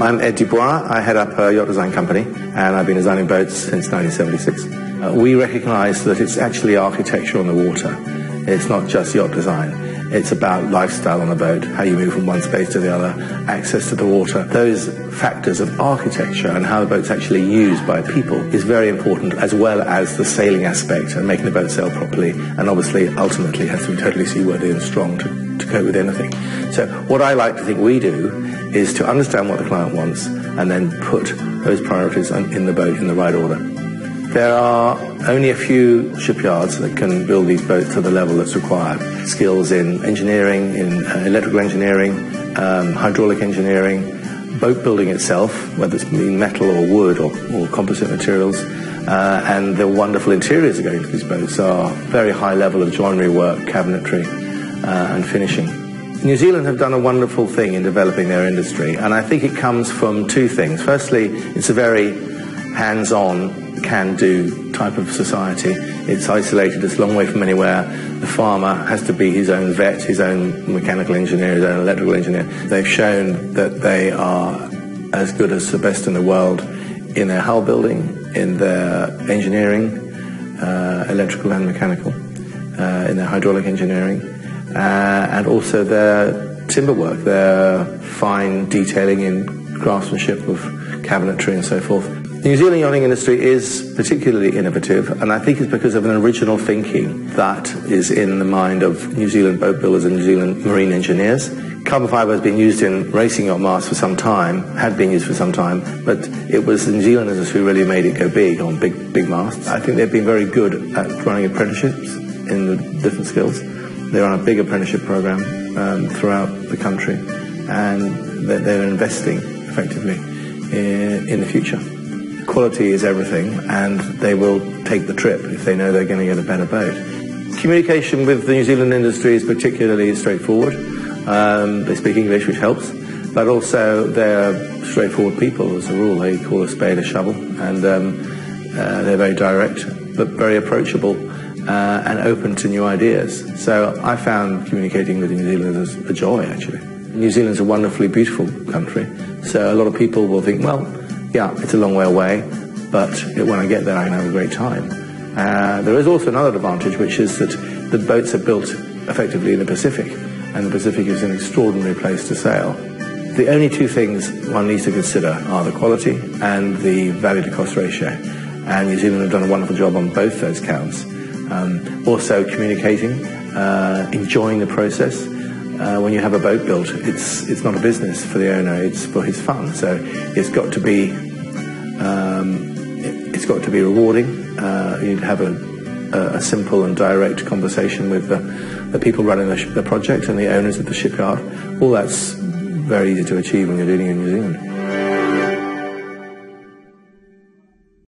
I'm Ed Dubois. I head up a yacht design company, and I've been designing boats since 1976. We recognise that it's actually architecture on the water. It's not just yacht design. It's about lifestyle on a boat, how you move from one space to the other, access to the water. Those factors of architecture and how the boat's actually used by people is very important, as well as the sailing aspect and making the boat sail properly, and obviously ultimately has to be totally seaworthy and strong to cope with anything. So what I like to think we do is to understand what the client wants and then put those priorities in the boat in the right order. There are only a few shipyards that can build these boats to the level that's required. Skills in engineering, in electrical engineering, hydraulic engineering, boat building itself, whether it's metal or wood or composite materials, and the wonderful interiors that go into these boats are very high level of joinery work, cabinetry, and finishing. New Zealand have done a wonderful thing in developing their industry, and I think it comes from two things. Firstly, it's a very hands-on, can-do type of society. It's isolated, it's a long way from anywhere. The farmer has to be his own vet, his own mechanical engineer, his own electrical engineer. They've shown that they are as good as the best in the world in their hull building, in their engineering, electrical and mechanical, in their hydraulic engineering, and also their timber work, their fine detailing in craftsmanship of cabinetry and so forth. The New Zealand yachting industry is particularly innovative, and I think it's because of an original thinking that is in the mind of New Zealand boat builders and New Zealand marine engineers. Carbon fibre has been used in racing yacht masts for some time, had been used for some time, but it was the New Zealanders who really made it go big on big masts. I think they've been very good at running apprenticeships in the different skills. They're on a big apprenticeship program throughout the country, and they're investing effectively in the future. Quality is everything, and they will take the trip if they know they're going to get a better boat. Communication with the New Zealand industry is particularly straightforward. They speak English, which helps, but also they're straightforward people as a rule. They call a spade a shovel, and they're very direct, but very approachable and open to new ideas. So I found communicating with New Zealanders a joy, actually. New Zealand's a wonderfully beautiful country, so a lot of people will think, well, yeah, it's a long way away, but when I get there I can have a great time. There is also another advantage, which is that the boats are built effectively in the Pacific, and the Pacific is an extraordinary place to sail. The only two things one needs to consider are the quality and the value to cost ratio, and New Zealand have done a wonderful job on both those counts. Also communicating, enjoying the process. When you have a boat built, it's not a business for the owner; it's for his fun. So it's got to be rewarding. You have a simple and direct conversation with the people running the project and the owners of the shipyard. All that's very easy to achieve when you're dealing in New Zealand.